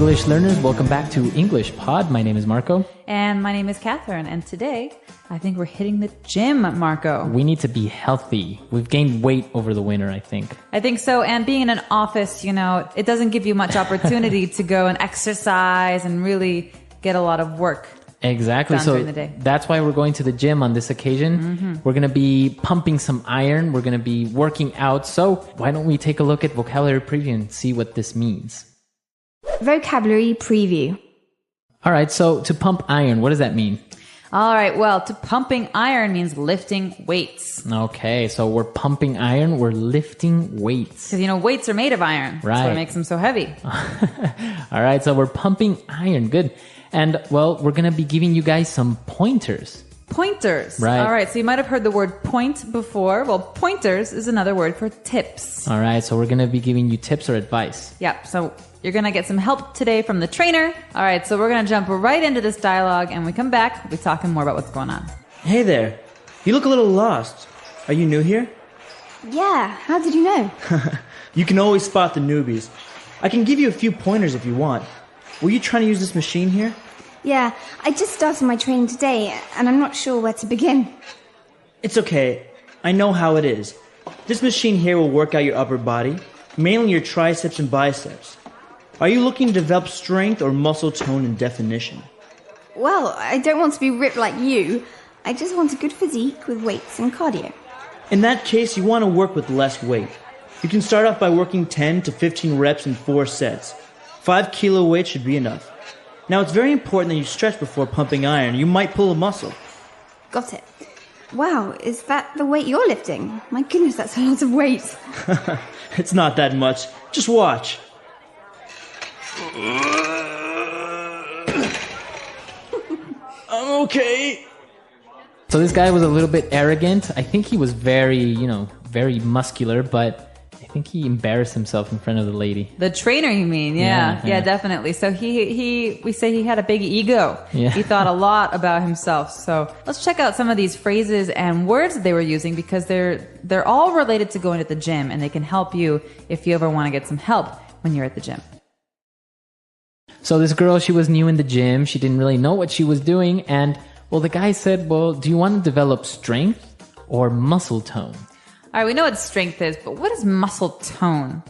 English learners, welcome back to English Pod. My name is Marco. And my name is Catherine. And today, I think we're hitting the gym, Marco. We need to be healthy. We've gained weight over the winter, I think. I think so. And being in an office, you know, it doesn't give you much opportunity to go and exercise and really get a lot of work. Exactly. So during the day. That's why we're going to the gym on this occasion. Mm-hmm. We're going to be pumping some iron. We're going to be working out. So why don't we take a look at vocabulary preview and see what this means? Vocabulary preview. All right. So to pump iron, what does that mean? All right. Well, to pumping iron means lifting weights. Okay. So we're pumping iron. We're lifting weights. Because, you know, weights are made of iron. Right. That's what makes them so heavy. All right. So we're pumping iron. Good. And, well, we're going to be giving you guys some pointers. Pointers. Right. All right. So you might have heard the word point before. Well, pointers is another word for tips. All right. So we're going to be giving you tips or advice. Yep. So you're going to get some help today from the trainer. All right. So we're going to jump right into this dialogue. And when we come back, we'll be talking more about what's going on. Hey there. You look a little lost. Are you new here? Yeah, how did you know? You can always spot the newbies. I can give you a few pointers if you want. Were you trying to use this machine here? Yeah, I just started my training today, and I'm not sure where to begin. It's okay. I know how it is. This machine here will work out your upper body, mainly your triceps and biceps. Are you looking to develop strength or muscle tone and definition? Well, I don't want to be ripped like you. I just want a good physique with weights and cardio. In that case, you want to work with less weight. You can start off by working 10 to 15 reps in 4 sets. 5 kilo weight should be enough. Now, it's very important that you stretch before pumping iron. You might pull a muscle. Got it. Wow, is that the weight you're lifting? My goodness, that's a lot of weight. It's not that much. Just watch. I'm okay. So this guy was a little bit arrogant. I think he was very muscular, but I think he embarrassed himself in front of the lady. The trainer, you mean? Yeah, definitely. So we say he had a big ego. Yeah. He thought a lot about himself. So let's check out some of these phrases and words that they were using because they're all related to going to the gym and they can help you if you ever want to get some help when you're at the gym. So this girl, she was new in the gym. She didn't really know what she was doing. And, well, the guy said, well, do you want to develop strength or muscle tone? All right, we know what strength is, but what is muscle tone?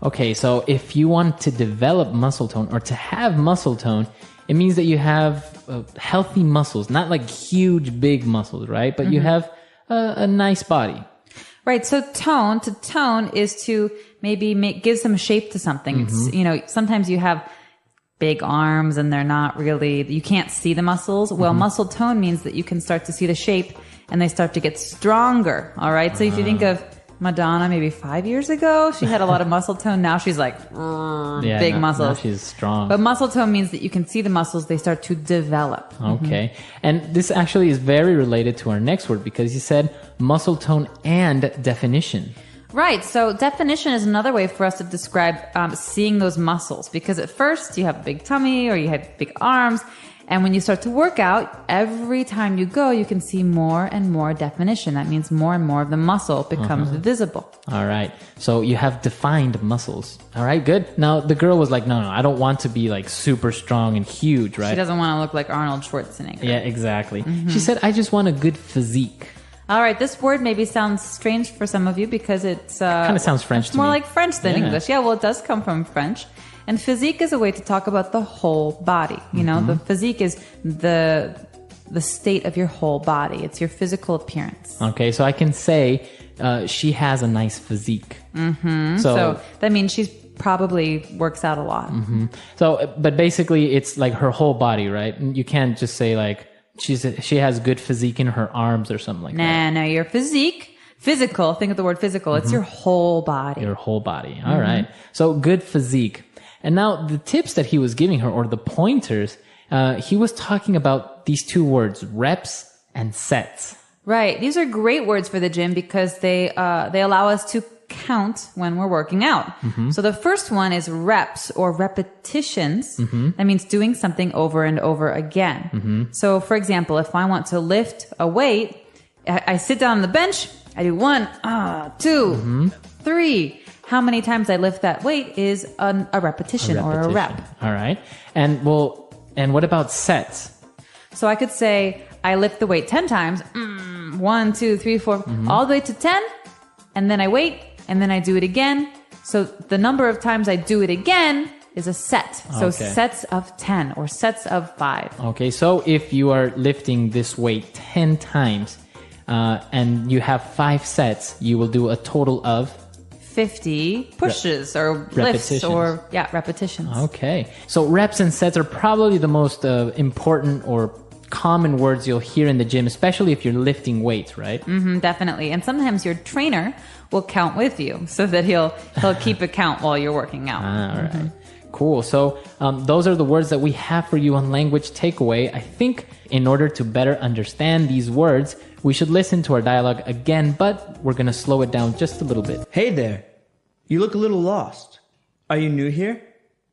Okay, so if you want to develop muscle tone or to have muscle tone, it means that you have healthy muscles, not like huge, big muscles, right? But you have a nice body. Right, so to tone is to maybe give some shape to something. It's, you know, sometimes you have big arms and they're not really, you can't see the muscles. Well, muscle tone means that you can start to see the shape and they start to get stronger. All right. So if you think of Madonna, maybe 5 years ago, she had a lot of muscle tone. Now she's like big muscles. Now she's strong. But muscle tone means that you can see the muscles. They start to develop. Okay. And this actually is very related to our next word because you said muscle tone and definition. Right. So definition is another way for us to describe seeing those muscles because at first you have a big tummy or you have big arms. And when you start to work out, every time you go, you can see more and more definition. That means more and more of the muscle becomes visible. All right. So you have defined muscles. All right, good. Now the girl was like, no, I don't want to be like super strong and huge, right? She doesn't want to look like Arnold Schwarzenegger. Yeah, exactly. She said, I just want a good physique. All right, this word maybe sounds strange for some of you because it's kind of sounds French to me. More like French than English. Yeah, well, it does come from French. And physique is a way to talk about the whole body. You know, the physique is the state of your whole body. It's your physical appearance. Okay, so I can say she has a nice physique. So that means she's probably works out a lot. So, but basically, it's like her whole body, right? You can't just say like she has good physique in her arms or something like that. No, your physique, physical. Think of the word physical. It's your whole body. Your whole body. All right. So good physique. And now the tips that he was giving her, or the pointers, he was talking about these two words, reps and sets. Right. These are great words for the gym because they allow us to count when we're working out. So the first one is reps or repetitions. That means doing something over and over again. So for example, if I want to lift a weight, I sit down on the bench, I do 1, 2, 3. how many times I lift that weight is a repetition or a rep. All right. And what about sets? So I could say, I lift the weight 10 times, 1, 2, 3, 4, all the way to 10, and then I wait, and then I do it again. So the number of times I do it again is a set. So sets of 10 or sets of 5. Okay, so if you are lifting this weight 10 times and you have 5 sets, you will do a total of 50 pushes or lifts or repetitions. Okay. So reps and sets are probably the most important or common words you'll hear in the gym, especially if you're lifting weights, right? Definitely. And sometimes your trainer will count with you so that he'll keep a count while you're working out. All right. Cool. So those are the words that we have for you on Language Takeaway. I think in order to better understand these words, we should listen to our dialogue again, but we're going to slow it down just a little bit. Hey there. You look a little lost. Are you new here?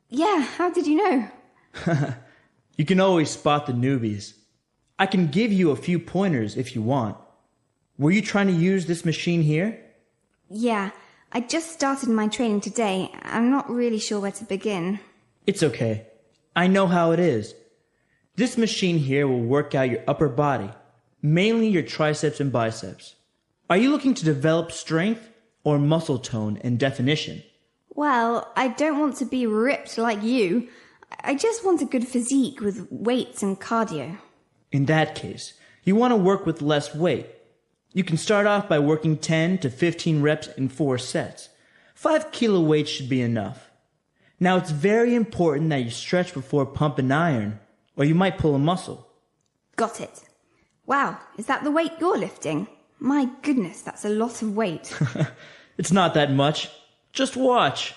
Yeah, how did you know? You can always spot the newbies. I can give you a few pointers if you want. Were you trying to use this machine here? Yeah, I just started my training today. I'm not really sure where to begin. It's okay. I know how it is. This machine here will work out your upper body, mainly your triceps and biceps. Are you looking to develop strength or muscle tone and definition? Well, I don't want to be ripped like you. I just want a good physique with weights and cardio. In that case, you want to work with less weight. You can start off by working 10 to 15 reps in 4 sets. 5 kilo weights should be enough. Now it's very important that you stretch before pump and iron, or you might pull a muscle. Got it. Wow, is that the weight you're lifting? My goodness, that's a lot of weight. It's not that much. Just watch.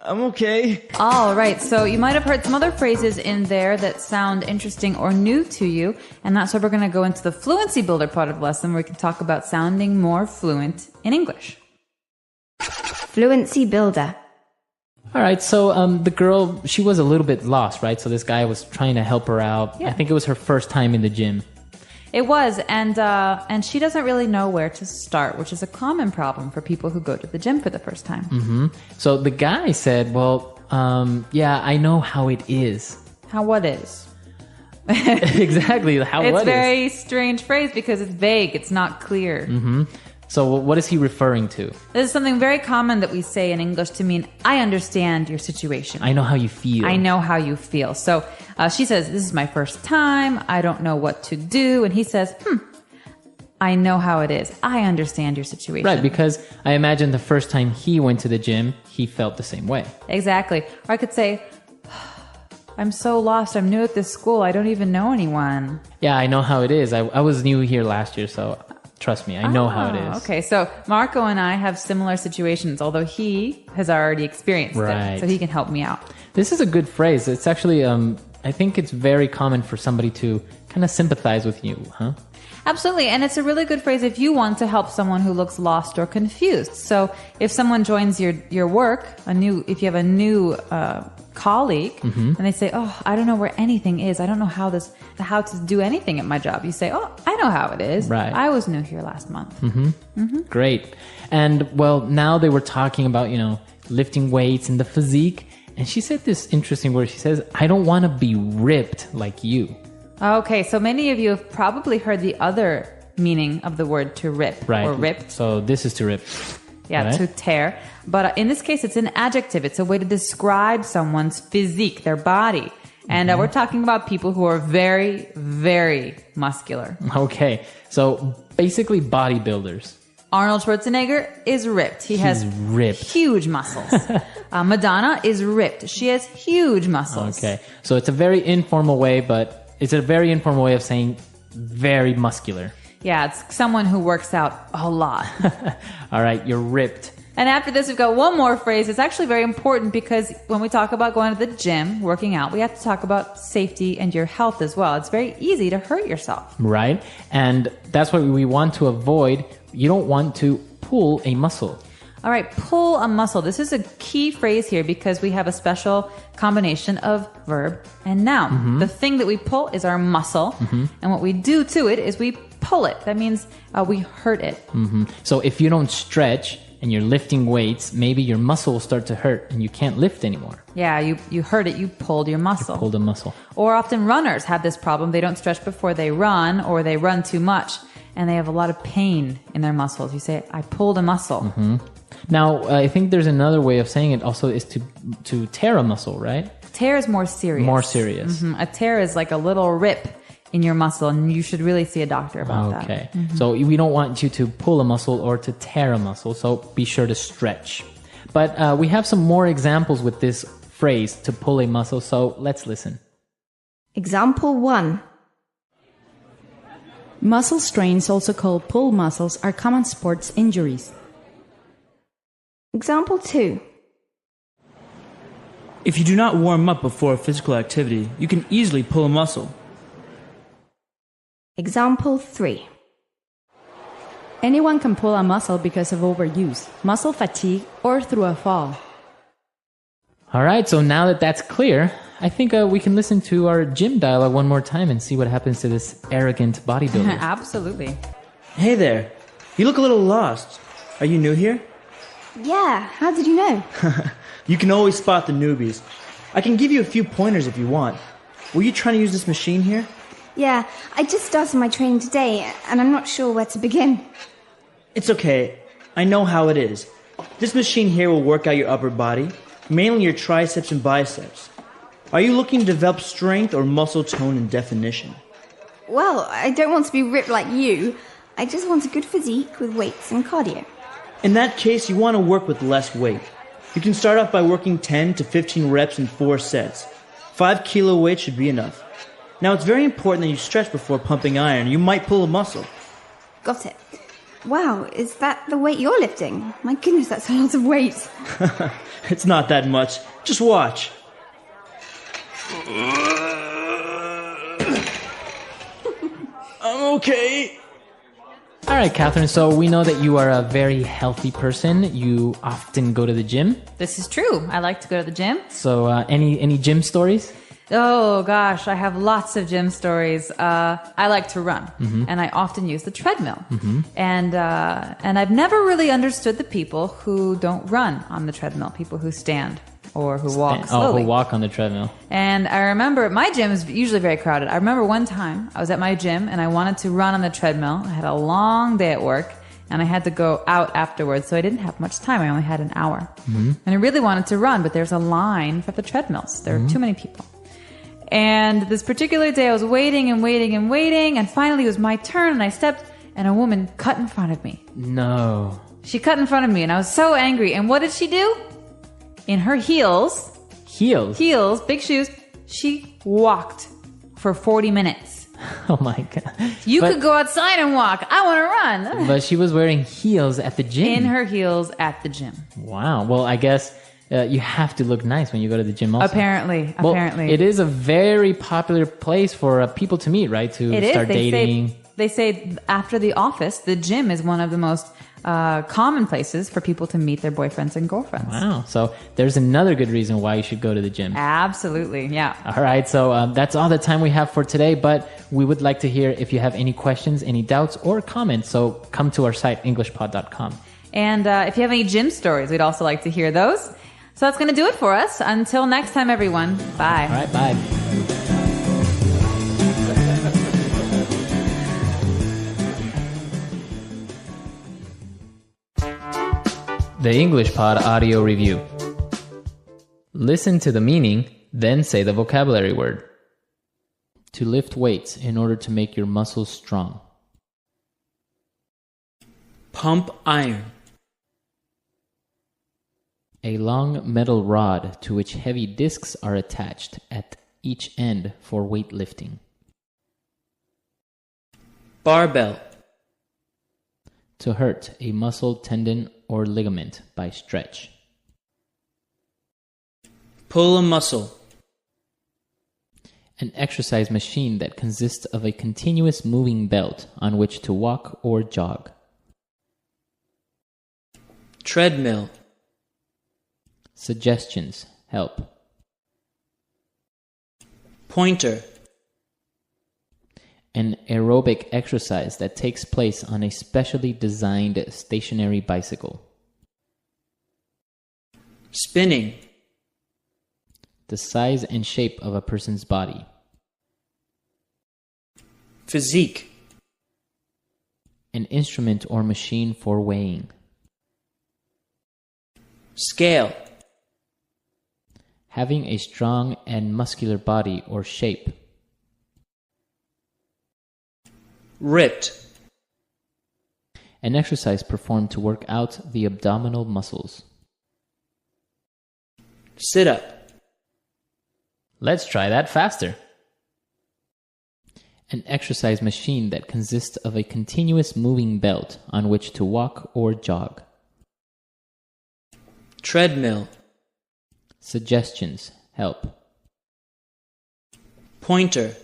I'm okay. All right. So you might have heard some other phrases in there that sound interesting or new to you. And that's where we're going to go into the Fluency Builder part of the lesson where we can talk about sounding more fluent in English. Fluency Builder. All right. So the girl, she was a little bit lost, right? So this guy was trying to help her out. Yeah. I think it was her first time in the gym. It was, and she doesn't really know where to start, which is a common problem for people who go to the gym for the first time. So the guy said, well, yeah, I know how it is. How what is? Exactly. How It's what a very strange phrase because it's vague. It's not clear. So what is he referring to? This is something very common that we say in English to mean, I understand your situation. I know how you feel. I know how you feel. So she says, this is my first time. I don't know what to do. And he says, I know how it is. I understand your situation. Right, because I imagine the first time he went to the gym, he felt the same way. Exactly. Or I could say, I'm so lost. I'm new at this school. I don't even know anyone. Yeah, I know how it is. I was new here last year, so trust me, I know how it is. Okay, so Marco and I have similar situations, although he has already experienced it, so he can help me out. This is a good phrase. It's actually, I think it's very common for somebody to kind of sympathize with you, huh? Absolutely, and it's a really good phrase if you want to help someone who looks lost or confused. So if someone joins your work, if you have a new colleague, and they say, "Oh, I don't know where anything is. I don't know how to do anything at my job." You say, "Oh, I know how it is. Right. I was new here last month." Great. And well, now they were talking about, lifting weights and the physique. And she said this interesting word. She says, I don't want to be ripped like you. Okay, so many of you have probably heard the other meaning of the word to rip or ripped. So this is to rip. Yeah, right? to tear. But in this case, it's an adjective. It's a way to describe someone's physique, their body. And we're talking about people who are very, very muscular. Okay, so basically bodybuilders. Arnold Schwarzenegger is ripped. He has ripped. Huge muscles. Madonna is ripped. She has huge muscles. Okay, so it's a very informal way, but it's a very informal way of saying very muscular. Yeah, it's someone who works out a lot. All right, you're ripped. And after this, we've got one more phrase. It's actually very important because when we talk about going to the gym, working out, we have to talk about safety and your health as well. It's very easy to hurt yourself. Right. And that's what we want to avoid. You don't want to pull a muscle. All right, pull a muscle. This is a key phrase here because we have a special combination of verb and noun. The thing that we pull is our muscle, and what we do to it is we pull it. That means we hurt it. So if you don't stretch and you're lifting weights, maybe your muscle will start to hurt and you can't lift anymore. Yeah, you hurt it. You pulled your muscle. You pulled a muscle. Or often runners have this problem. They don't stretch before they run, or they run too much, and they have a lot of pain in their muscles. You say, I pulled a muscle. Now, I think there's another way of saying it also is to tear a muscle, right? Tear is more serious. More serious. A tear is like a little rip in your muscle, and you should really see a doctor about that. Okay. So we don't want you to pull a muscle or to tear a muscle, so be sure to stretch. But we have some more examples with this phrase, to pull a muscle, so let's listen. Example 1. Muscle strains, also called pull muscles, are common sports injuries. Example 2. If you do not warm up before a physical activity, you can easily pull a muscle. Example 3. Anyone can pull a muscle because of overuse, muscle fatigue, or through a fall. All right, so now that that's clear, I think we can listen to our gym dialogue one more time and see what happens to this arrogant bodybuilder. Absolutely. Hey there. You look a little lost. Are you new here? Yeah, how did you know? You can always spot the newbies. I can give you a few pointers if you want. Were you trying to use this machine here? Yeah, I just started my training today, and I'm not sure where to begin. It's okay. I know how it is. This machine here will work out your upper body, mainly your triceps and biceps. Are you looking to develop strength or muscle tone and definition? Well, I don't want to be ripped like you. I just want a good physique with weights and cardio. In that case, you want to work with less weight. You can start off by working 10 to 15 reps in 4 sets. 5 kilo weight should be enough. Now, it's very important that you stretch before pumping iron. You might pull a muscle. Got it. Wow, is that the weight you're lifting? My goodness, that's a lot of weight. It's not that much. Just watch. I'm okay. All right, Catherine, so we know that you are a very healthy person. You often go to the gym. This is true. I like to go to the gym. So any gym stories? Oh gosh, I have lots of gym stories. I like to run, and I often use the treadmill. And I've never really understood the people who don't run on the treadmill, people who stand or who walk slowly. Who walk on the treadmill. And I remember my gym is usually very crowded. I remember one time I was at my gym and I wanted to run on the treadmill. I had a long day at work and I had to go out afterwards, so I didn't have much time. I only had an hour. And I really wanted to run, but there's a line for the treadmills. There are too many people. And this particular day I was waiting and waiting and waiting, and finally it was my turn, and I stepped and a woman cut in front of me. No. She cut in front of me and I was so angry. And what did she do? In her heels, big shoes, she walked for 40 minutes. Oh my God. You could go outside and walk. I want to run. But she was wearing heels at the gym. In her heels at the gym. Wow. Well, I guess you have to look nice when you go to the gym also. Apparently. It is a very popular place for people to meet, right? To start dating. They say after the office, the gym is one of the most common places for people to meet their boyfriends and girlfriends. Wow. So there's another good reason why you should go to the gym. Absolutely. Yeah. All right. So that's all the time we have for today, but we would like to hear if you have any questions, any doubts, or comments. So come to our site, englishpod.com. And if you have any gym stories, we'd also like to hear those. So that's going to do it for us. Until next time, everyone. Bye. All right. Bye. The English Pod Audio Review. Listen to the meaning, then say the vocabulary word. To lift weights in order to make your muscles strong. Pump iron. A long metal rod to which heavy discs are attached at each end for weightlifting. Barbell. To hurt a muscle, tendon, or ligament by stretch. Pull a muscle. An exercise machine that consists of a continuous moving belt on which to walk or jog. treadmill, Suggestions. Help. pointer, An aerobic exercise that takes place on a specially designed stationary bicycle. spinning, The size and shape of a person's body. physique, An instrument or machine for weighing. scale, Having a strong and muscular body or shape. ripped, An exercise performed to work out the abdominal muscles. sit up, Let's try that faster. An exercise machine that consists of a continuous moving belt on which to walk or jog. treadmill, Suggestions. Help. pointer,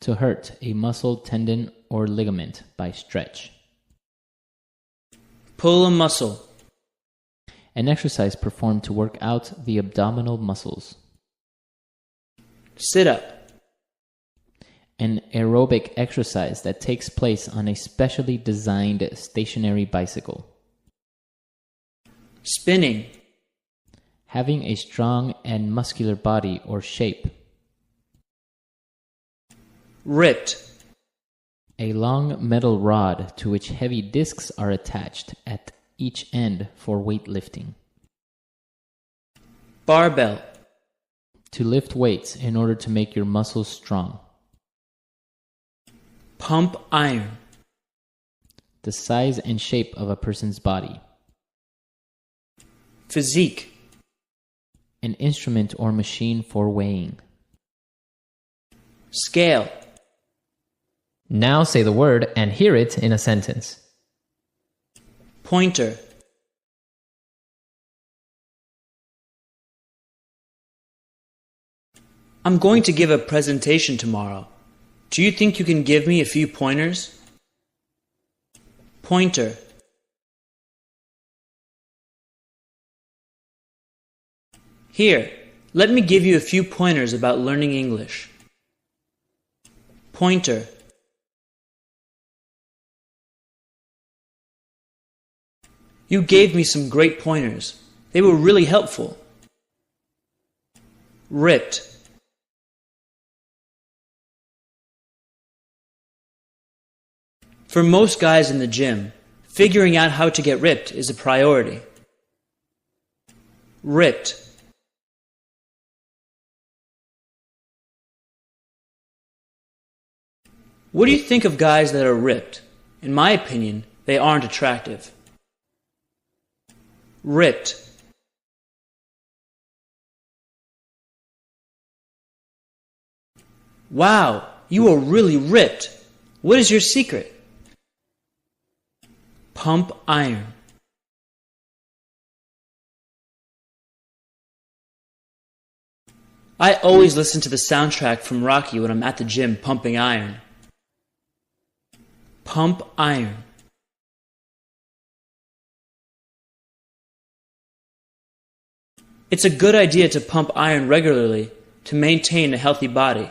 To hurt a muscle, tendon, or ligament by stretch. pull a muscle, An exercise performed to work out the abdominal muscles. sit up, An aerobic exercise that takes place on a specially designed stationary bicycle. spinning, Having a strong and muscular body or shape. ripped, A long metal rod to which heavy discs are attached at each end for weightlifting. barbell, To lift weights in order to make your muscles strong. pump iron, The size and shape of a person's body. physique, An instrument or machine for weighing. scale, Now say the word and hear it in a sentence. pointer, I'm going to give a presentation tomorrow. Do you think you can give me a few pointers? Pointer, here, let me give you a few pointers about learning English. Pointer, you gave me some great pointers. They were really helpful. Ripped, for most guys in the gym, figuring out how to get ripped is a priority. Ripped, what do you think of guys that are ripped? In my opinion, they aren't attractive. Ripped, wow, you are really ripped. What is your secret? Pump iron. I always listen to the soundtrack from Rocky when I'm at the gym pumping iron. Pump iron. It's a good idea to pump iron regularly to maintain a healthy body.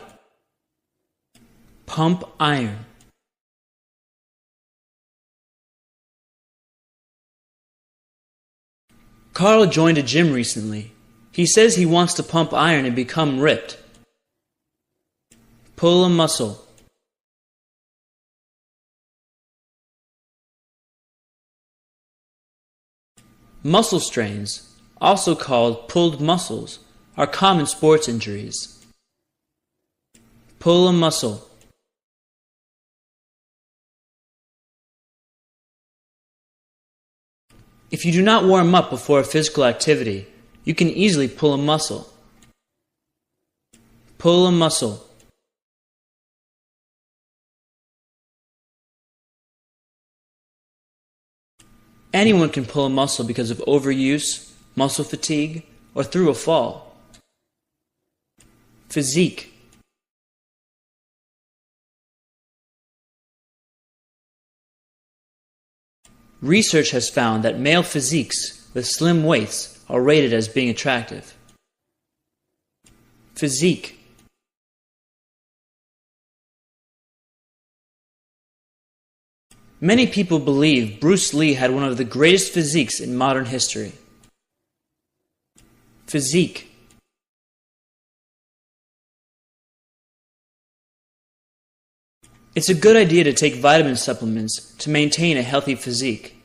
Pump iron. Carl joined a gym recently. He says he wants to pump iron and become ripped. Pull a muscle. Muscle strains, also called pulled muscles, are common sports injuries. Pull a muscle. If you do not warm up before a physical activity, you can easily pull a muscle. Pull a muscle. Anyone can pull a muscle because of overuse, muscle fatigue, or through a fall. Physique. Research has found that male physiques with slim waists are rated as being attractive. Physique. Many people believe Bruce Lee had one of the greatest physiques in modern history. Physique. It's a good idea to take vitamin supplements to maintain a healthy physique.